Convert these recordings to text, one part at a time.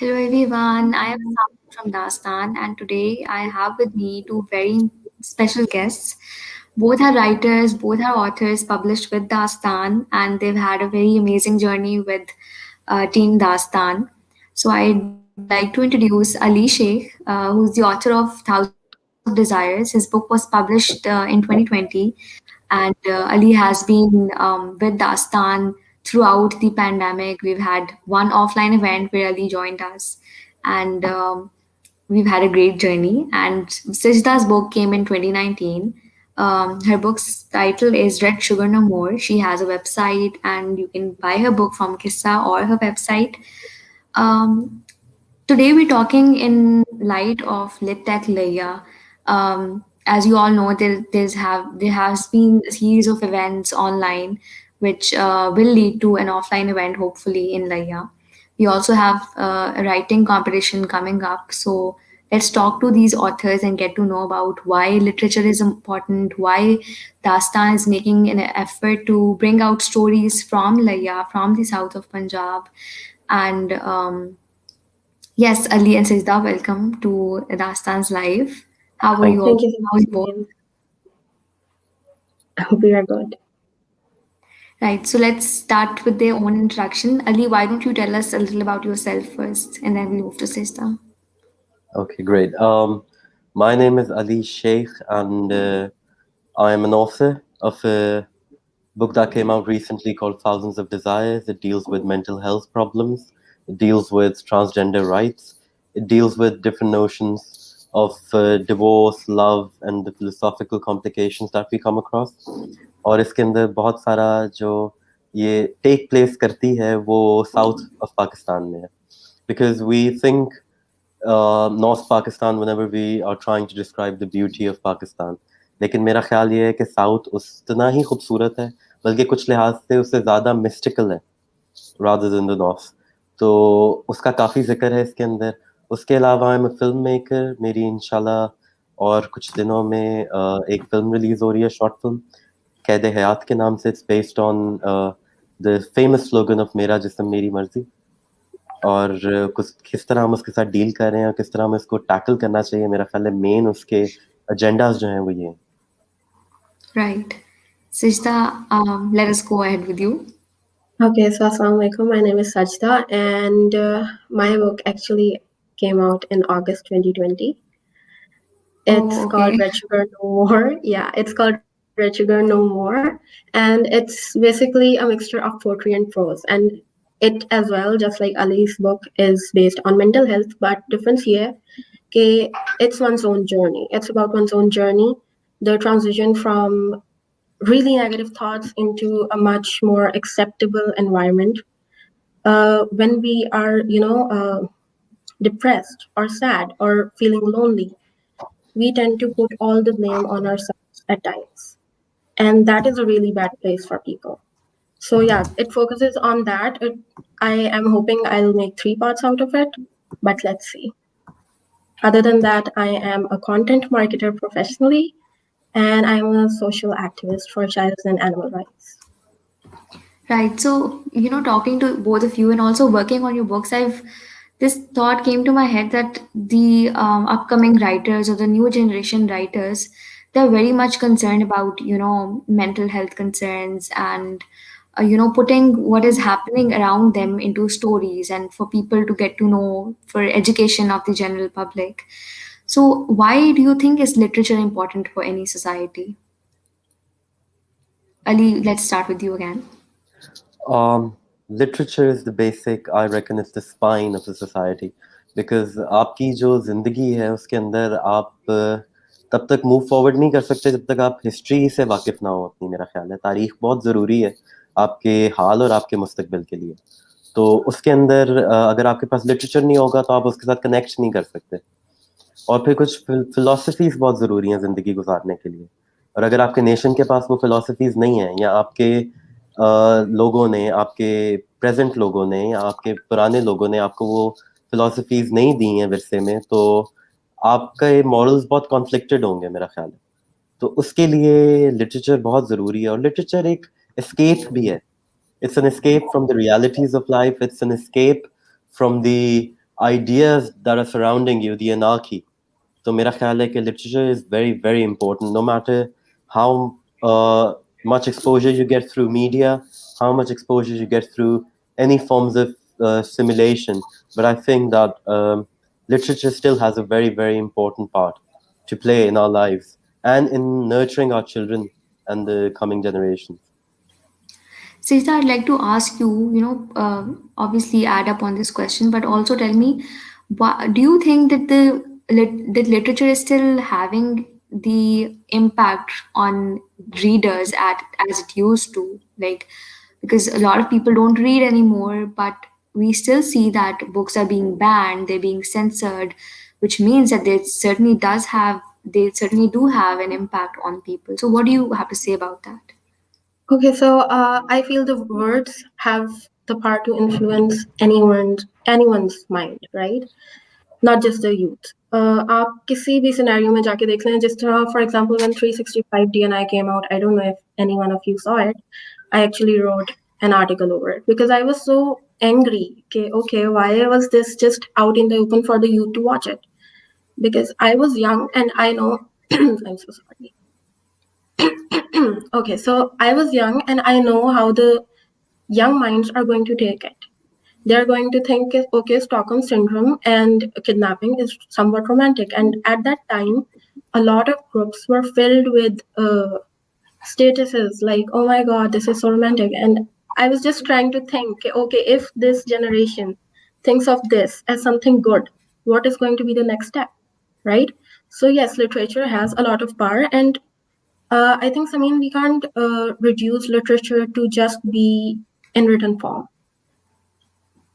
Hello everyone, I am Samin from Daastan and today I have with me two very special guests. Both are writers, both are authors published with Daastan and they've had a very amazing journey with Team Daastan. So I'd like to introduce Ali Sheikh, who's the author of Thousands of Desires. His book was published in 2020 and Ali has been with Daastan throughout the pandemic. We've had one offline event where Ali joined us, and we've had a great journey. And Sijdah's book came in 2019. Her book's title is Red Sugar No More. She has a website, and you can buy her book from Kissa or her website. Um, Today we're talking in light of Lit Tech Layya. As you all know, there has been a series of events online which will lead to an offline event, hopefully in Layya. We also have a writing competition coming up. So let's talk to these authors and get to know about why literature is important, why Dastan is making an effort to bring out stories from Layya, from the south of Punjab, and yes, Ali and Sajda, welcome to Dastan's Live. How are Thank you all? Thank you so How are much, you both? Samin. I hope we are good. Right, so let's start with their own introduction. Ali, why don't you tell us a little about yourself first, and then we'll move to Sajda. Okay, great. My name is Ali Sheikh, and I am an author of a book that came out recently called Thousands of Desires. It deals with mental health problems. It deals with transgender rights. It deals with different notions of divorce, love, and the philosophical complications that we come across. और इसके अंदर बहुत सारा जो ये take place करती है वो साउथ ऑफ पाकिस्तान में है because we think North Pakistan whenever we are trying to describe the beauty of Pakistan. लेकिन मेरा ख्याल ये है कि साउथ उतना ही खूबसूरत है बल्कि कुछ लिहाज से उससे ज़्यादा मिस्टिकल है rather than the north. तो उसका काफ़ी जिक्र है इसके अंदर. उसके अलावा I am a film maker. मेरी इंशाल्लाह और कुछ दिनों में एक फिल्म रिलीज हो रही है, शॉर्ट फिल्म कैद हयात के नाम से. It's based on the famous slogan of मेरा जिस्म मेरी मर्जी. और कुछ किस तरह हम उसके साथ डील कर रहे हैं, किस तरह हमें इसको टैकल करना चाहिए, मेरा ख्याल है मेन उसके एजेंडाज जो हैं वो ये हैं. Right. Sajda, let us go ahead with you. Okay, so Assalamu alaikum. My name is Sijdah, and my book actually came out in August 2020. It's Oh, called okay. Red Sugar No More. Yeah, it's called Red Sugar No More, and it's basically a mixture of poetry and prose. And it as well, just like Ali's book, is based on mental health, but difference here, okay, it's one's own journey. It's about one's own journey, the transition from really negative thoughts into a much more acceptable environment. When we are, depressed or sad or feeling lonely, we tend to put all the blame on ourselves at times. And that is a really bad place for people. So, yeah, it focuses on that. I am hoping I'll make 3 parts out of it, but let's see. Other than that, I am a content marketer professionally, and I'm a social activist for child and animal rights. Right. So, talking to both of you and also working on your books, this thought came to my head that the upcoming writers or the new generation writers, they're very much concerned about, mental health concerns and, putting what is happening around them into stories and for people to get to know for education of the general public. So, why do you think is literature important for any society? Ali, let's start with you again. Literature is the basic, I reckon it's the spine of the society, because आपकी जो जिंदगी है उसके अंदर आप तब तक move forward नहीं कर सकते जब तक आप हिस्ट्री से वाकिफ ना हो अपनी. मेरा ख्याल है तारीख बहुत ज़रूरी है आपके हाल और आपके मुस्तकबिल के लिए. तो उसके अंदर अगर आपके पास लिटरेचर नहीं होगा तो आप उसके साथ कनेक्ट नहीं कर सकते. और फिर कुछ फिलोसफीज बहुत ज़रूरी हैं ज़िंदगी गुजारने के लिए. और अगर आपके नेशन के पास वो फिलोसफीज नहीं है या आपके लोगों ने, आपके प्रेजेंट लोगों ने या आपके पुराने लोगों ने आपको वो फिलोसफीज नहीं दी हैं विरसे में, तो आपका मॉरल्स बहुत कॉन्फ्लिक्टेड होंगे मेरा ख्याल है. तो उसके लिए लिटरेचर बहुत ज़रूरी है. और लिटरेचर एक एस्केप भी है. It's an escape from the realities of life. It's an escape from the ideas that are surrounding you, the anarchy. So मेरा ख्याल है कि literature is very, very important, no matter how much exposure you get through media, how much exposure you get through any forms of simulation. But I think that literature still has a very, very important part to play in our lives and in nurturing our children and the coming generations. Sejda, I'd like to ask you, obviously add up on this question, but also tell me, do you think that that literature is still having the impact on readers as it used to? Like, because a lot of people don't read anymore, but we still see that books are being banned, they're being censored, which means that they certainly do have an impact on people. So, what do you have to say about that? Okay, so I feel the words have the power to influence anyone's mind, right? Not just the youth. आप किसी भी scenario में जाके देख लें, जिस तरह, for example, when 365 DNI came out, I don't know if any one of you saw it. I actually wrote an article over it because I was so angry. Okay, why was this just out in the open for the youth to watch it? Because I was young and I know. I'm so sorry. Okay, so I was young and I know how the young minds are going to take it. They're going to think, okay, Stockholm syndrome and kidnapping is somewhat romantic. And at that time, a lot of groups were filled with statuses like, oh my God, this is so romantic. And I was just trying to think, okay, if this generation thinks of this as something good, what is going to be the next step, right? So, yes, literature has a lot of power. And I think, Samin, we can't reduce literature to just be in written form.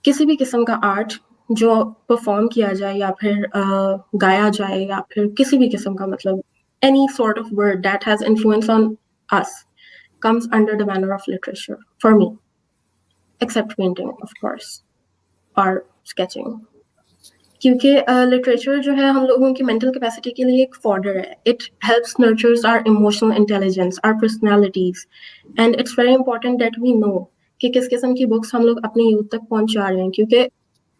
किसी भी किस्म का art जो perform किया जाए या फिर गाया जाए या फिर किसी भी किस्म का मतलब any sort of word that has influence on us comes under the banner of literature for me, except painting, of course, or sketching. क्योंकि लिटरेचर जो है हम लोगों की मेंटल कैपेसिटी के लिए एक फॉर्डर है. It helps nurtures our emotional intelligence, our personalities, and it's very important that we know कि किस किस्म की बुक्स हम लोग अपनी यूथ तक पहुंचा रहे हैं. क्योंकि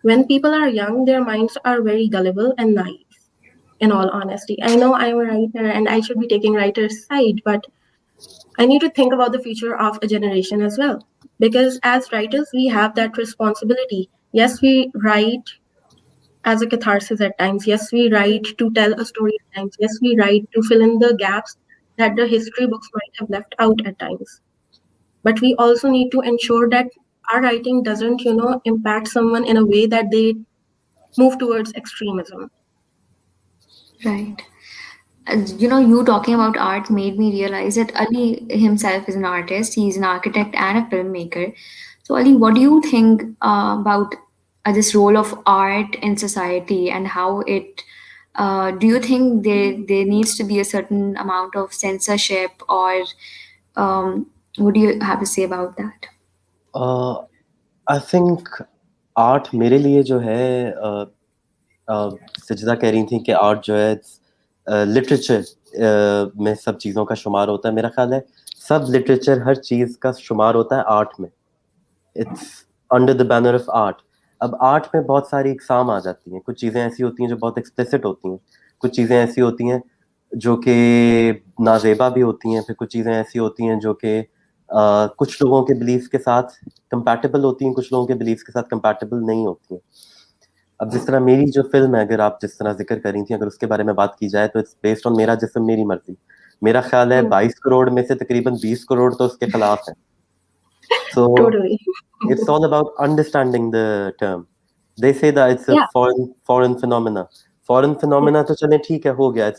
when people are young, their minds are very gullible and naive, in all honesty. I know I'm a writer and I should be taking writer's side, but I need to think about the future of a generation as well. Because as writers, we have that responsibility. Yes, we write as a catharsis at times. Yes, we write to tell a story at times. Yes, we write to fill in the gaps that the history books might have left out at times. But we also need to ensure that our writing doesn't, impact someone in a way that they move towards extremism. Right. You talking about art made me realize that Ali himself is an artist. He's an architect and a filmmaker. So, Ali, what do you think about this role of art in society and how it? Do you think there needs to be a certain amount of censorship, or what do you have to say about that? I think art मेरे लिए जो है सजदा कह रही थी कि art जो है लिटरेचर में सब चीज़ों का शुमार होता है. मेरा ख्याल है सब लिटरेचर हर चीज़ का शुमार होता है आर्ट में. It's under the banner of art. अब आर्ट में बहुत सारी इकसाम आ जाती हैं. कुछ चीज़ें ऐसी होती हैं जो बहुत एक्सप्लिसिट होती हैं, कुछ चीज़ें ऐसी होती हैं जो कि नाजेबा भी होती हैं, फिर कुछ चीज़ें ऐसी होती हैं जो कि कुछ लोगों के बिलीफ के साथ कंपैटिबल होती हैं, कुछ लोगों के बिलीफ के साथ कंपैटिबल नहीं होती हैं. अब जिस तरह मेरी जो फिल्म है, अगर आप जिस तरह जिक्र कर रही थी, अगर उसके बारे में बात की जाए तो इट्स बेस्ड ऑन मेरा जिस्म मेरी मर्जी. मेरा ख्याल है 22 करोड़ में से तकरीबन 20 करोड़ तो उसके खिलाफ है. So Totally. it's all about understanding the term. They say that it's a Yeah. foreign phenomena. Foreign phenomena तो चले ठीक है, हो गया.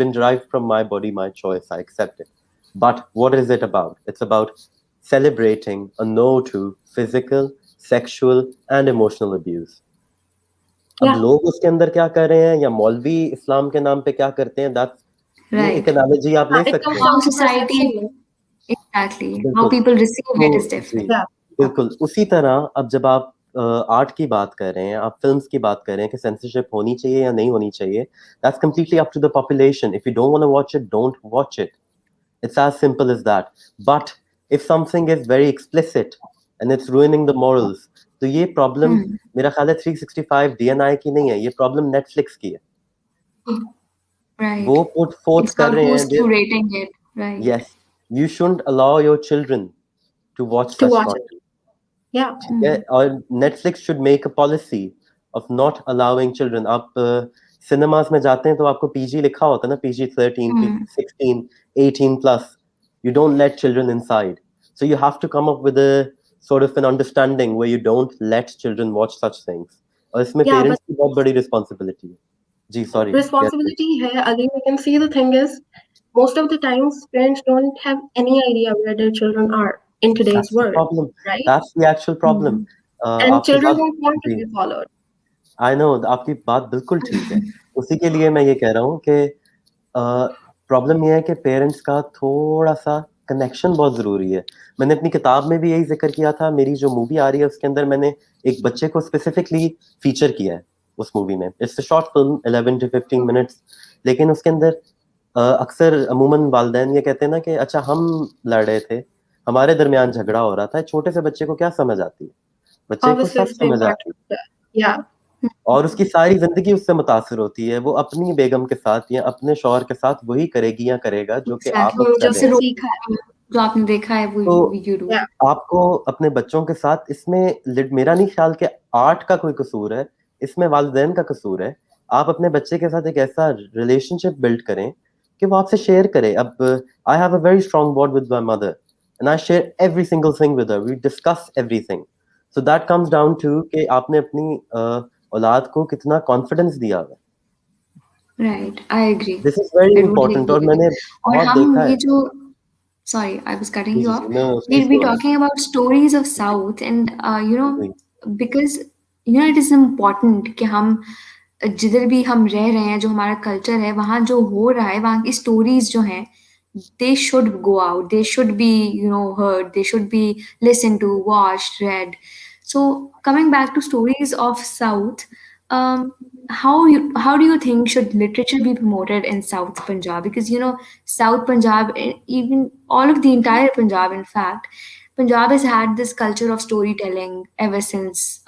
Been derived from my body, my choice. I accept it. But what is it about? It's about celebrating a no to physical, sexual, and emotional abuse. अब Yeah. लोग उसके अंदर क्या कर रहे हैं या मौलवी इस्लाम के नाम पे क्या करते हैं, ये Right. एक analogy आप ले It सकते comes हैं. How down to society, perception. exactly, how बिल्कुल. people receive it तो is जी, different. Yeah. बिल्कुल. उसी तरह अब जब आप आर्ट की बात कर रहे हैं, आप फिल्म्स की बात कर रहे हैं कि सेंसरशिप होनी चाहिए या नहीं होनी चाहिए, that's completely up to the population. If you don't want to watch it, don't watch it. It's as simple as that. But if something is very explicit and it's ruining the morals, तो ये problem Hmm. मेरा ख्याल है 365 DNI की नहीं है, ये problem Netflix की है. Right. वो पुट फोर्थ It's कर about रहे who's हैं. curating it. Right. Yes, you shouldn't allow your children to watch to such watch it. content. Yeah, ठीक है, Hmm. और Netflix should make a policy of not allowing children. आप cinemas में जाते हैं तो आपको PG लिखा होता है ना, PG-13, Hmm. PG-16, 18 plus. You don't let children inside. So you have to come up with a sort of an understanding where you don't let children watch such things. और इसमें yeah, but पेरेंट्स की बहुत बड़ी responsibility है. जी sorry. Yes please. responsibility hai, Ali. You can see the thing is, most of the times parents don't have any idea where their children are in today's That's the world, problem. right? That's the actual problem. Hmm. And आपकी children बात. don't want to जी. be followed. I know, आपकी बात बिल्कुल ठीक है. उसी के लिए मैं ये कह रहा हूँ कि प्रॉब्लम ये है कि पेरेंट्स का थोड़ा सा कनेक्शन बहुत जरूरी है. मैंने अपनी किताब में भी यही जिक्र किया था. मेरी जो मूवी आ रही है उसके अंदर मैंने एक बच्चे को स्पेसिफिकली फीचर किया है उस मूवी में. It's a short film, 11 to 15 minutes. लेकिन उसके अंदर अक्सर अमूमन वालिदैन ये कहते हैं ना कि अच्छा हम लड़ रहे थे, हमारे दरमियान झगड़ा हो रहा था. छोटे से बच्चे को क्या समझ आती है? बच्चे को Obviously, सब it's समझ not आती है. yeah. और उसकी सारी जिंदगी उससे मुतासिर होती है. वो अपनी बेगम के साथ या अपने शौहर के साथ वही करेगी या करेगा जो कि आप अब Exactly. कर जो रहे उसने हैं. सीखा है. जो आपने देखा है वो तो you do. Yeah, आपको अपने बच्चों के साथ इसमें मेरा नहीं ख्याल कि आर्ट का कोई कसूर है, इसमें वालिदैन का कसूर है. आप अपने बच्चे के साथ एक ऐसा रिलेशनशिप बिल्ड करें कि वो आपसे शेयर करे. अब I have a very strong bond with my mother and I share every single thing with her. We discuss everything. So that comes down to कि आपने अपनी औलाद को कितना कॉन्फिडेंस दिया है. Right. I agree. This is very I totally important. agree और with you. मैंने और बहुत हम देखा है. ये जो sorry, I was cutting जी you जी off. जी. No, We'll please be go ahead. talking about stories of South, and जी because it is important कि हम जिधर भी हम रह रहे हैं, जो हमारा कल्चर है, वहाँ जो हो रहा है, वहाँ की स्टोरीज जो हैं, they should go out. They should be heard. They should be listened to, watched, read. So coming back to stories of South, um, how do you think should literature be promoted in South Punjab? Because South Punjab, even all of the entire Punjab, in fact, Punjab has had this culture of storytelling ever since.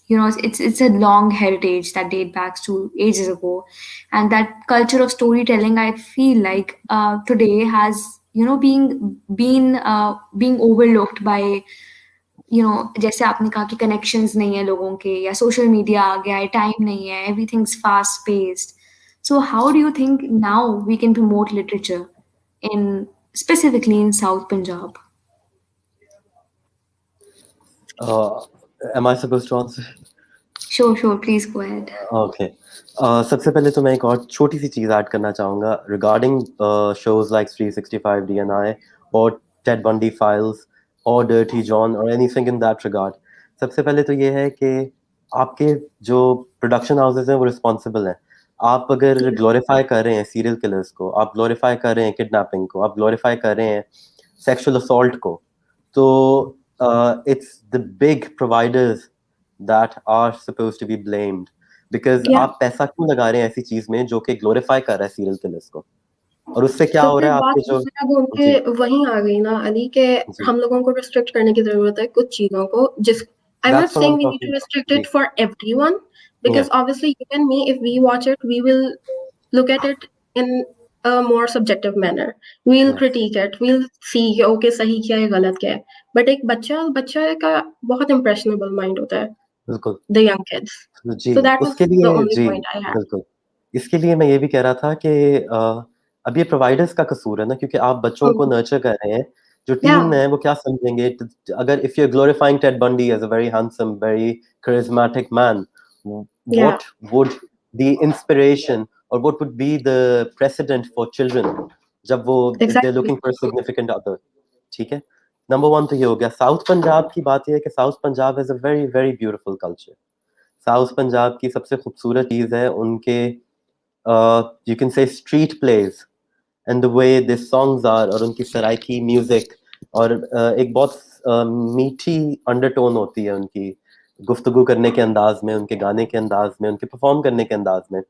It's a long heritage that date back to ages ago, and that culture of storytelling, I feel like today has being overlooked by जैसे आपने कहा कि connections नहीं है लोगों के, या social media आ गया है, टाइम नहीं है, everything's fast paced. So how do you think now we can promote literature in specifically in South Punjab? Am I supposed to answer? Sure, please go ahead. Okay. सबसे पहले तो मैं एक और छोटी सी चीज़ ऐड करना चाहूँगा रिगार्डिंग शोज लाइक 365 DNI और टेड बंडी फाइल्स और डर्टी जॉन और एनीथिंग इन दैट रिगार्ड. सबसे पहले तो ये है कि आपके जो प्रोडक्शन हाउसेज हैं वो रिस्पॉन्सिबल हैं. आप अगर ग्लोरीफाई कर रहे हैं सीरियल किलर्स को, आप ग्लोरीफाई कर रहे हैं किडनैपिंग को, आप ग्लोरीफाई कर रहे हैं सेक्सुअल असॉल्ट को, तो it's the big providers that are supposed to be blamed. Because yeah. आप पैसा क्यों लगा रहे हैं ऐसी चीज में जो कि ग्लोरीफाई कर रहा है सीरियल किलर्स को, और उससे क्या तो हो फिर रहा है बात आपके जो. फिर अब उनके जी वहीं आ गई ना अली के जी. हम लोगों को रिस्ट्रिक्ट करने की जरूरत है कुछ चीजों को जिस I'm not That's what saying I'm we need talking to about. restrict ji. it for everyone Yeah. because obviously you and me if we watch it we will look at it in a more subjective manner. We'll Yes. critique it. We'll see कि okay सही क्या है गलत क्या है. But एक बच्चा का बहुत impressionable mind होता है. बिल्कुल. The young kids. Ji So that was उसके the लिए only ji point I had. बिल्कुल. इसके लिए मैं ये भी कह रहा था कि अब ये प्रोवाइडर्स का कसूर है ना, क्योंकि आप बच्चों को नर्चर कर रहे हैं. जो टीन Yeah, है वो क्या समझेंगे अगर if you are glorifying Ted Bundy as a very handsome very charismatic man, yeah, what would the inspiration or what would be the precedent for children जब वो if they're exactly. looking for a significant other. ठीक है. Number one तो ये हो गया. South Punjab की बात ये है कि South Punjab is a very very beautiful culture. South Punjab की सबसे खूबसूरत चीज़ है उनके you can say street plays and the way this songs are, और उनकी सराइकी म्यूजिक, और एक बहुत मीठी अंडरटोन होती है उनकी गुफ्तगू करने के अंदाज में, उनके गाने के अंदाज में, उनके परफॉर्म करने के अंदाज में.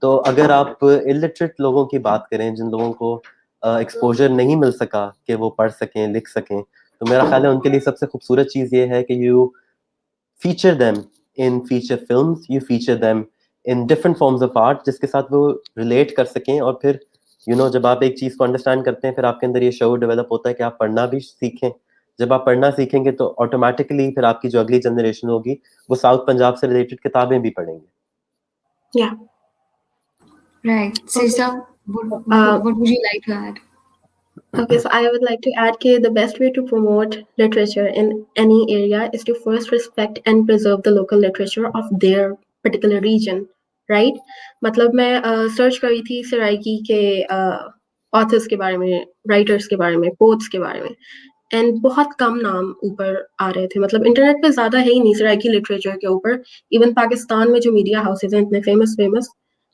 तो अगर आप इलिटरेट लोगों की बात करें, जिन लोगों को एक्सपोजर नहीं मिल सका कि वो पढ़ सकें लिख सकें, तो मेरा ख्याल है उनके लिए सबसे खूबसूरत चीज़ ये है कि you feature them in feature films, you feature them in different forms of art जिसके साथ वो relate कर सकें, और फिर जब आप एक चीज़ को अंडरस्टैंड करते हैं फिर आपके अंदर ये शौक डेवलप होता है कि आप पढ़ना भी सीखें। जब आप पढ़ना सीखेंगे तो ऑटोमेटिकली फिर आपकी जो अगली जनरेशन होगी वो साउथ पंजाब से रिलेटेड किताबें भी पढ़ेंगे। Yeah. Right. Okay. Sijdah, Uh, what would you like to add? Okay, so I would like to add that the best way to promote literature in any area is to first respect and preserve the local literature of their particular region, right? मतलब मैं search करी थी सराइकी के authors के बारे में, writers के बारे में, पोट्स के बारे में, एंड बहुत कम नाम ऊपर आ रहे थे। मतलब इंटरनेट पे ज़्यादा है ही नहीं सराइकी लिटरेचर के ऊपर। इवन पाकिस्तान में जो मीडिया हाउसेज हैं इतने फेमस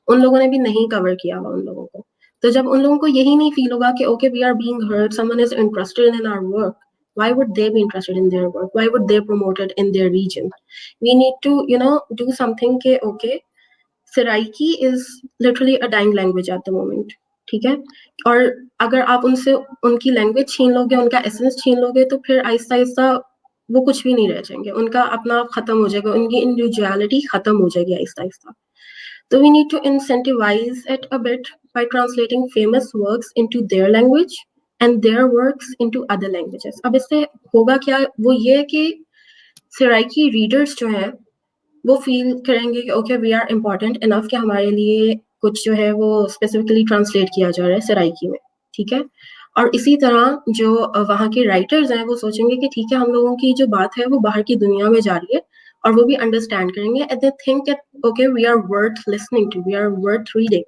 उन लोगों ने भी नहीं कवर किया हुआ उन लोगों को। तो जब उन लोगों को यही नहीं फील होगा कि okay we are being heard, someone is interested in our work, why would they be interested in their work, why would they promote it in their region? We need to do something ke okay Saraiki is literally a dying language at the moment, ठीक है? और अगर आप उनसे उनकी language छीन लोगे, उनका एसेंस छीन लोगे तो फिर आहिस्ता आहिस्ता वो कुछ भी नहीं रह जाएंगे, उनका अपना आप खत्म हो जाएगा, उनकी इंडिविजुअलिटी खत्म हो जाएगी Aahista Aahista. So we need to incentivize it a bit by translating famous works into their language and their works into other languages. अब इससे होगा क्या, वो ये कि सराइकी रीडर्स जो हैं वो फील करेंगे कि okay we are important enough कि हमारे लिए कुछ जो है वो स्पेसिफिकली ट्रांसलेट किया जा रहा है सराइकी में, ठीक है? और इसी तरह जो वहाँ के राइटर्स हैं वो सोचेंगे कि ठीक है हम लोगों की जो बात है वो बाहर की दुनिया में जा रही है, और वो भी अंडरस्टैंड करेंगे and they think okay we are worth listening to, we are worth reading.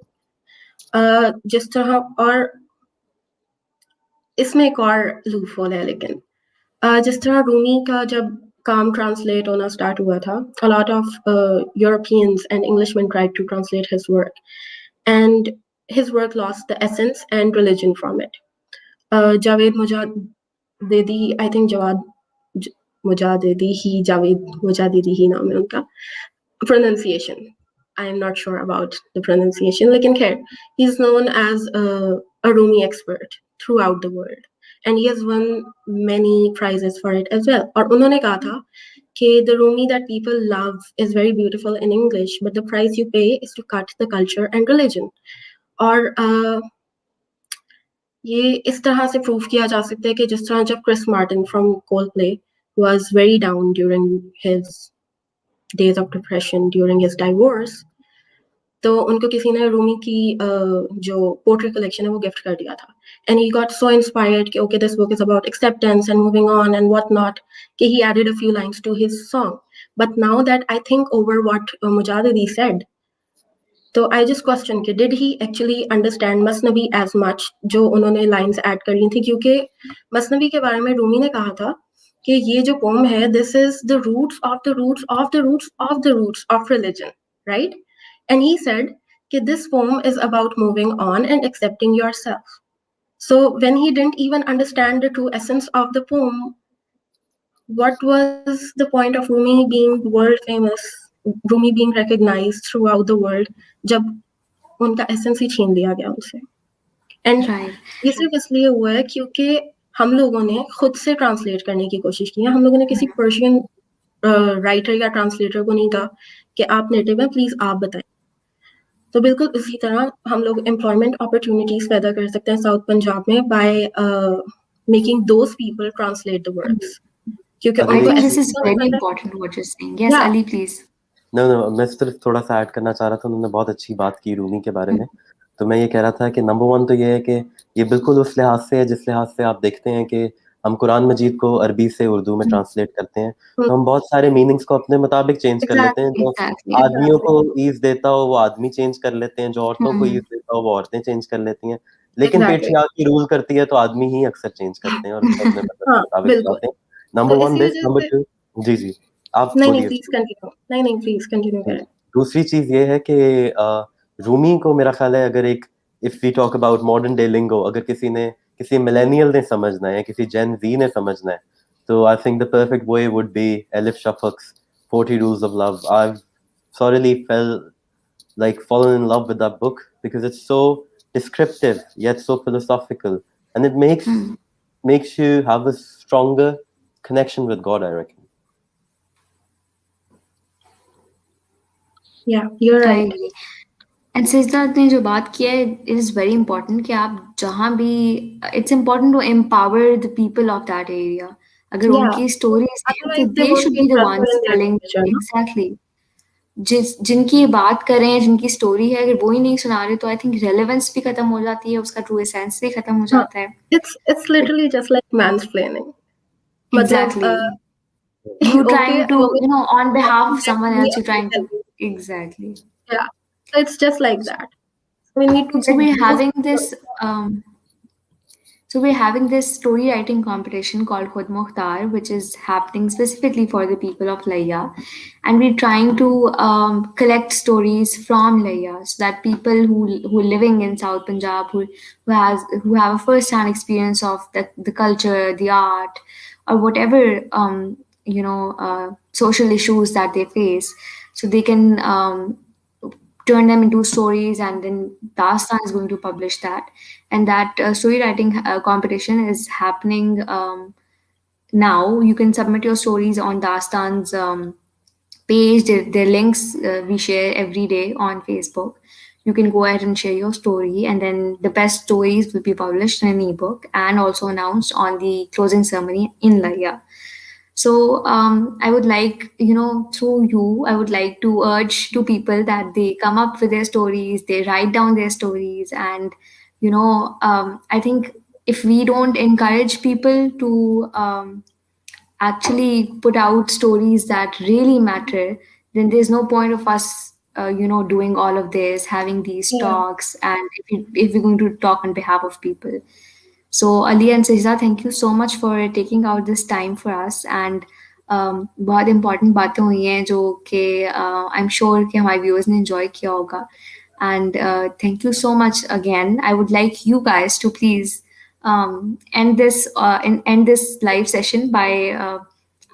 जिस तरह, और इसमें एक और लूप होल है, लेकिन जिस तरह रूमी का जब काम ट्रांसलेट होना स्टार्ट हुआ था, a lot of Europeans and Englishmen tried to translate his work, and his work lost the essence and religion from it. Javed Mujadedi, I think Mujadedi ही जावेद मुजादिदी ही नाम है उनका, pronunciation I am not sure about the pronunciation, लेकिन खैर he's known as a Rumi expert throughout the world and he has won many prizes for it as well. और उन्होंने कहा था कि the Rumi that people love is very beautiful in English, but the price you pay is to cut the culture and religion. और ये इस तरह से प्रूव किया जा सकता है कि जिस तरह जब Chris Martin from Coldplay was very down during his days of depression during his divorce, तो उनको किसी ने रूमी की जो पोएट्री कलेक्शन है वो गिफ्ट कर दिया था, and he got so inspired कि okay this book is about acceptance and moving on and what not, कि he added a few lines to his song. But now that I think over what Mojaddedi said, तो I just question कि did he actually understand Masnavi as much जो उन्होंने lines add करी थी, क्योंकि मसनवी के बारे में रूमी ने कहा था कि ये जो पोम है this is the roots of the roots of the roots of the roots of religion, right? And he said that this poem is about moving on and accepting yourself. So when he didn't even understand the true essence of the poem, what was the point of Rumi being world famous, Rumi being recognized throughout the world, जब उनका essence ही छीन लिया गया उनसे? And Right. ये सिर्फ इसलिए हुआ है क्योंकि हम लोगों ने खुद से ट्रांसलेट करने की कोशिश की है। हम लोगों ने किसी पर्शियन राइटर या ट्रांसलेटर को नहीं कहा कि आप नेटिव हैं, प्लीज आप बताएं। तो बिल्कुल इसी तरह हम लोग एम्प्लॉयमेंट अपॉर्चुनिटीज पैदा कर सकते हैं साउथ पंजाब में by making those people translate the works, क्योंकि अगर I उनको एक think this चीज is very important what you're saying. Yes, या Ali, please. नो मैं सिर्फ थोड़ा सा ऐड करना चाह रहा था, उन्होंने बहुत अच्छी बात की रूमी के बारे में। तो मैं ये कह रहा था कि नंबर वन तो ये है कि ये बिल्कुल उस लिहाज से है जिस लिहाज से आप देखते हैं कि हम कुरान मजीद को अरबी से उर्दू में ट्रांसलेट करते हैं तो हम बहुत सारे मीनिंग्स को अपने मुताबिक चेंज कर लेते हैं। जो Exactly. आदमियों को ईज देता हो वो आदमी चेंज कर लेते हैं, जो औरतों को ईज देता हो वो औरतें चेंज कर लेती हैं, लेकिन एग्जैक्टली, पेट्रियार्की रूल करती है तो आदमी ही अक्सर चेंज करते हैं और उसको अपने मतलब के हाँ मुताबिक बिल्कुल। चलाते हैं। नंबर तो वन इसी दिस, वजह नंबर से टू, जी जी आप नहीं बोलिए। प्लीज कंटिन्यू, नहीं प्लीज कंटिन्यू करें। दूसरी चीज ये है कि रूमी को मेरा ख्याल है अगर एक if we talk about modern day lingo, अगर किसी मिलेनियल ने समझना है या किसी जेन जी ने समझना है तो I think the perfect way would be Elif Shafak's 40 Rules of Love. I've thoroughly felt like fallen in love with that book because it's so descriptive yet so philosophical, and it makes you have a stronger connection with God, I reckon. Yeah, you're I right. agree. And Siddharth ने जो बात किया है it is very important कि आप जहाँ भी it's important to empower the people of that area. अगर Yeah, उनकी स्टोरीज हैं तो otherwise they they won't should be be the interested once in their telling. literature, no? Exactly. जिनकी ये बात कर रहे हैं जिनकी स्टोरी है अगर वो ही नहीं सुना रहे तो आई थिंक रेलेवेंस भी खत्म हो जाती है उसका ट्रू एसेंस भी खत्म हो Huh. जाता है. It's literally just like mansplaining. मतलब exactly. You okay, trying to, वो मेरी on behalf of है, someone नहीं else, you're अपनी trying to. तैयारी। Exactly. Yeah, so it's just like that. We need to So get we're those having people. this So we're having this story writing competition called Khud Mukhtar, which is happening specifically for the people of Layya. And we're trying to collect stories from Layya so that people who are living in South Punjab, who have a first-hand experience of the culture, the art, or whatever social issues that they face, so they can turn them into stories, and then Daastan is going to publish that. And that story writing competition is happening now. You can submit your stories on Dastan's page. Their links we share every day on Facebook. You can go ahead and share your story, and then the best stories will be published in an ebook and also announced on the closing ceremony in Laya. So I would like, through you, I would like to urge to people that they come up with their stories, they write down their stories, and I think if we don't encourage people to actually put out stories that really matter, then there's no point of us, doing all of this, having these Yeah. talks, and if we're going to talk on behalf of people. So Ali and Sajda, thank you so much for taking out this time for us. And बहुत important बातें हुई हैं जो कि I'm sure कि हमारे viewers ने enjoy किया होगा. And thank you so much again. I would like you guys to please end this live session by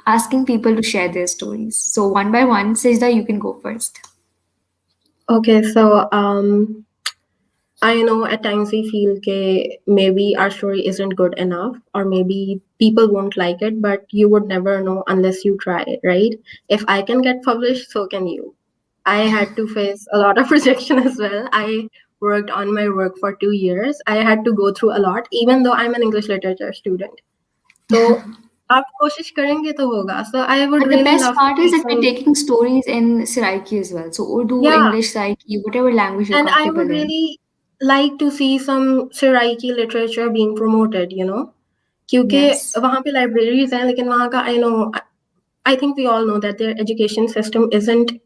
asking people to share their stories. So one by one, Sajda, you can go first. Okay, so I know at times we feel that maybe our story isn't good enough, or maybe people won't like it, but you would never know unless you try it, right? If I can get published, so can you. I had to face a lot of rejection as well. I worked on my work for 2 years. I had to go through a lot, even though I'm an English literature student. So, आप कोशिश करेंगे तो होगा. So I would And the really best love to part is see that we're some. taking stories in Saraiki as well. So Urdu, Yeah, English, Saraiki, whatever language you're and I comfortable would in. really like to see some Saraiki literature being promoted, you know. क्योंकि Yes, वहाँ पे libraries हैं लेकिन वहाँ का I think we all know that their education system isn't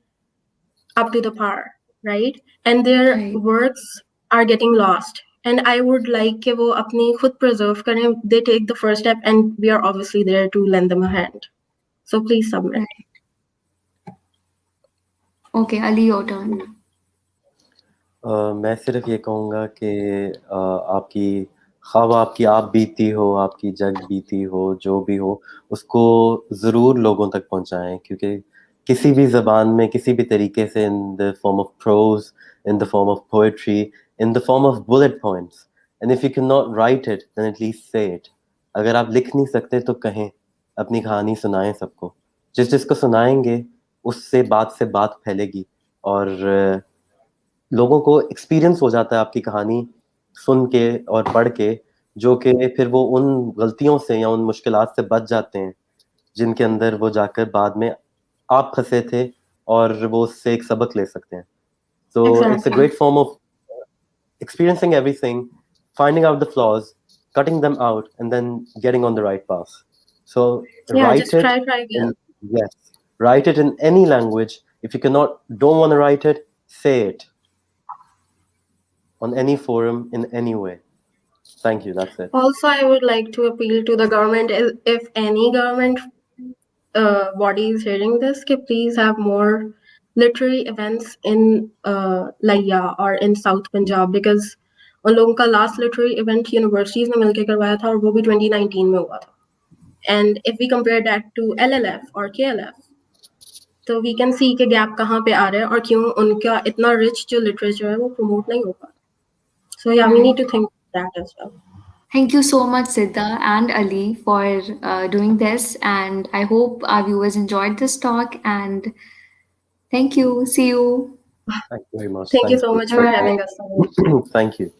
up to the par, right? And their right. works are getting lost. And I would like कि वो अपनी खुद preserve करें. They take the first step, and we are obviously there to lend them a hand. So please submit. Right. Okay, Ali, your turn. मैं सिर्फ ये कहूँगा कि आपकी ख्वाब आपकी आप बीती हो, आपकी जग बीती हो, जो भी हो, उसको ज़रूर लोगों तक पहुँचाएँ, क्योंकि किसी भी ज़बान में किसी भी तरीके से, in the form of prose, in the form of poetry, in the form of bullet points, and if you can not write it then at least say it. अगर आप लिख नहीं सकते तो कहें, अपनी कहानी सुनाएं सबको. जिसको सुनाएंगे उससे बात फैलेगी, और लोगों को एक्सपीरियंस हो जाता है आपकी कहानी सुन के और पढ़ के, जो कि फिर वो उन गलतियों से या उन मुश्किलात से बच जाते हैं जिनके अंदर वो जाकर बाद में आप फंसे थे, और वो उससे एक सबक ले सकते हैं. So it's a Exactly. great form of experiencing everything, finding out the flaws, cutting them out, and then getting on the right path. So Yeah, write just it try again. in, yes, write it in any language. If you don't want to write it, say it on any forum in any way. Thank you. That's it. Also, I would like to appeal to the government, if any government body is hearing this, कि please have more literary events in Layya or in South Punjab, because उन लोगों का last literary event universities में मिलके करवाया था, और वो भी 2019 में हुआ था. And if we compare that to LLF or KLF, तो we can see कि gap कहाँ पे आ रहा है और क्यों उनका इतना rich जो literature है वो promote नहीं हो पा रहा. So yeah, we need Right. to think that as well. Thank you so much, Siddha and Ali, for doing this. And I hope our viewers enjoyed this talk. And thank you. See you. Thank you very much. Thank you Thank so you. much for having us. Thank you.